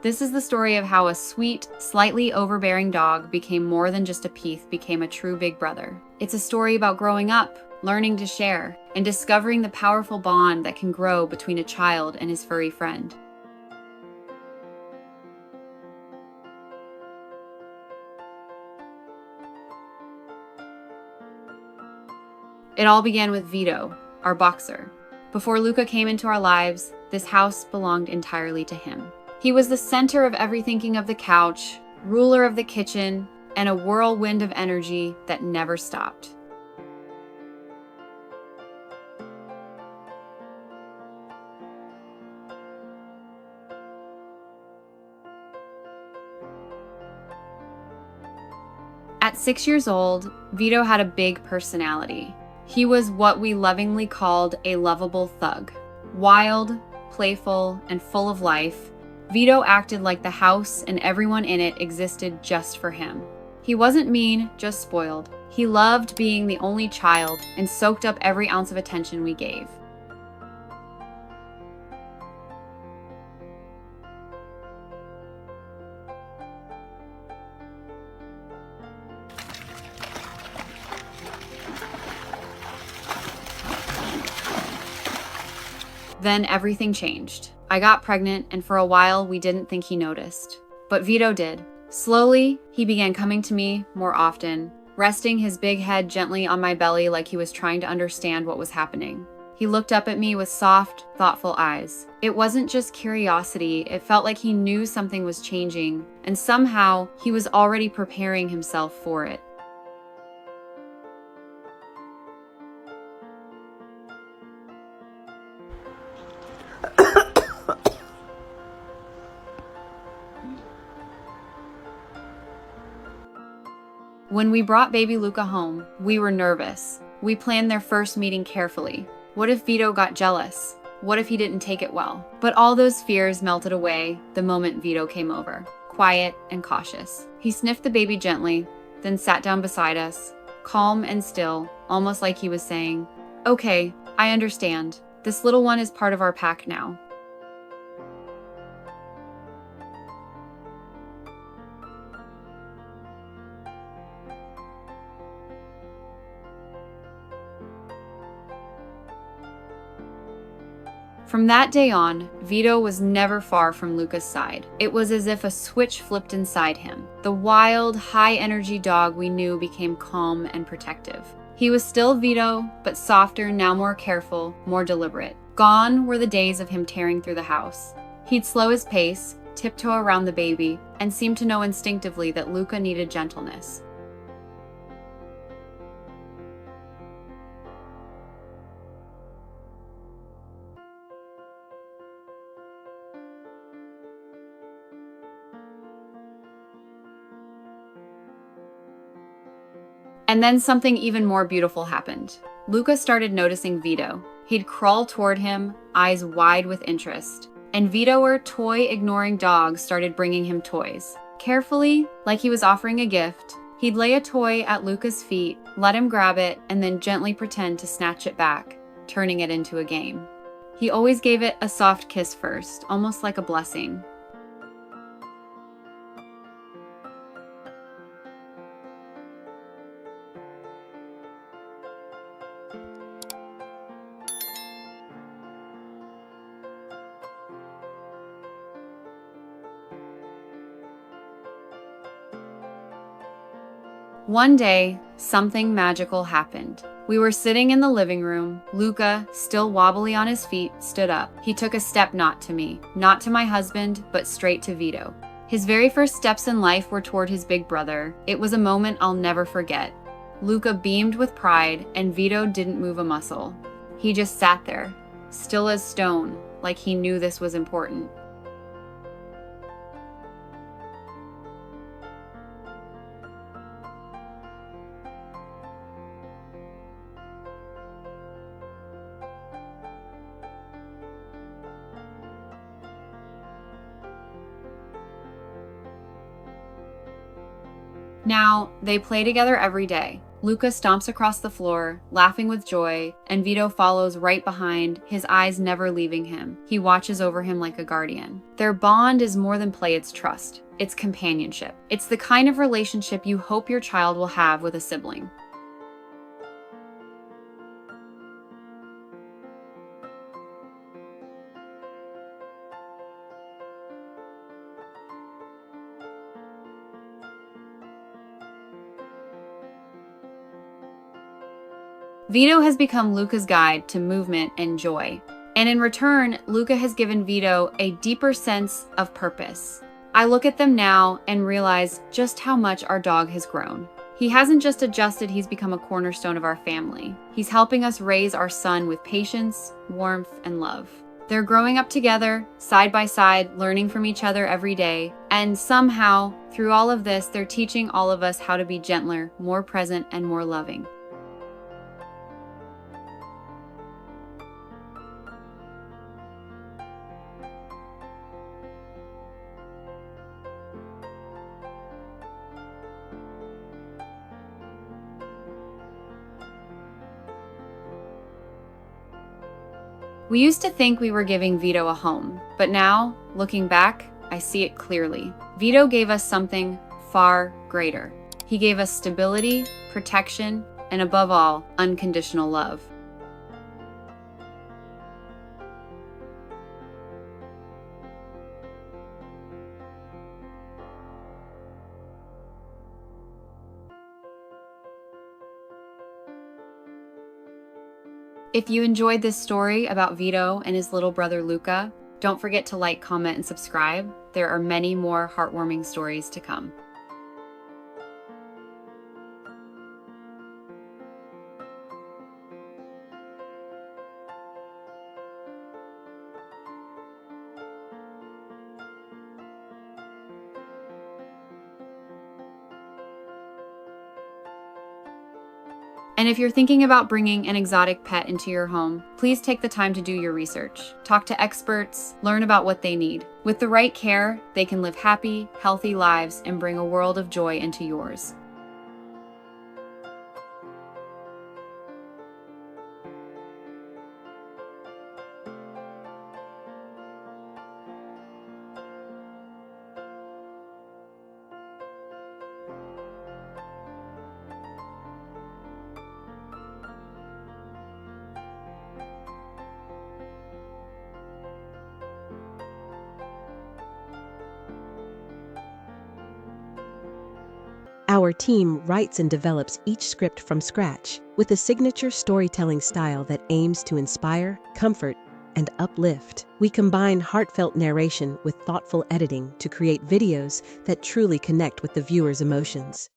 This is the story of how a sweet, slightly overbearing dog became more than just a Peeth, became a true big brother. It's a story about growing up, learning to share, and discovering the powerful bond that can grow between a child and his furry friend. It all began with Vito, our boxer. Before Luca came into our lives, this house belonged entirely to him. He was the center of everything of the couch, ruler of the kitchen, and a whirlwind of energy that never stopped. At 6 years old, Vito had a big personality. He was what we lovingly called a lovable thug. Wild, playful, and full of life, Vito acted like the house and everyone in it existed just for him. He wasn't mean, just spoiled. He loved being the only child and soaked up every ounce of attention we gave. Then everything changed. I got pregnant, and for a while we didn't think he noticed. But Vito did. Slowly, he began coming to me more often, resting his big head gently on my belly like he was trying to understand what was happening. He looked up at me with soft, thoughtful eyes. It wasn't just curiosity, it felt like he knew something was changing, and somehow he was already preparing himself for it. When we brought baby Luca home, we were nervous. We planned their first meeting carefully. What if Vito got jealous? What if he didn't take it well? But all those fears melted away the moment Vito came over, quiet and cautious. He sniffed the baby gently, then sat down beside us, calm and still, almost like he was saying, "Okay, I understand. This little one is part of our pack now." From that day on, Vito was never far from Luca's side. It was as if a switch flipped inside him. The wild, high-energy dog we knew became calm and protective. He was still Vito, but softer, now more careful, more deliberate. Gone were the days of him tearing through the house. He'd slow his pace, tiptoe around the baby, and seemed to know instinctively that Luca needed gentleness. And then something even more beautiful happened. Luca started noticing Vito. He'd crawl toward him, eyes wide with interest. And Vito, toy-ignoring dog, started bringing him toys. Carefully, like he was offering a gift, he'd lay a toy at Luca's feet, let him grab it, and then gently pretend to snatch it back, turning it into a game. He always gave it a soft kiss first, almost like a blessing. One day, something magical happened. We were sitting in the living room. Luca, still wobbly on his feet, stood up. He took a step not to me, not to my husband, but straight to Vito. His very first steps in life were toward his big brother. It was a moment I'll never forget. Luca beamed with pride, and Vito didn't move a muscle. He just sat there, still as stone, like he knew this was important. Now, they play together every day. Luca stomps across the floor, laughing with joy, and Vito follows right behind, his eyes never leaving him. He watches over him like a guardian. Their bond is more than play, it's trust. It's companionship. It's the kind of relationship you hope your child will have with a sibling. Vito has become Luca's guide to movement and joy. And in return, Luca has given Vito a deeper sense of purpose. I look at them now and realize just how much our dog has grown. He hasn't just adjusted, he's become a cornerstone of our family. He's helping us raise our son with patience, warmth, and love. They're growing up together, side by side, learning from each other every day. And somehow, through all of this, they're teaching all of us how to be gentler, more present, and more loving. We used to think we were giving Vito a home, but now, looking back, I see it clearly. Vito gave us something far greater. He gave us stability, protection, and above all, unconditional love. If you enjoyed this story about Vito and his little brother Luca, don't forget to like, comment, and subscribe. There are many more heartwarming stories to come. And if you're thinking about bringing an exotic pet into your home, please take the time to do your research. Talk to experts, learn about what they need. With the right care, they can live happy, healthy lives and bring a world of joy into yours. Our team writes and develops each script from scratch with a signature storytelling style that aims to inspire, comfort, and uplift. We combine heartfelt narration with thoughtful editing to create videos that truly connect with the viewer's emotions.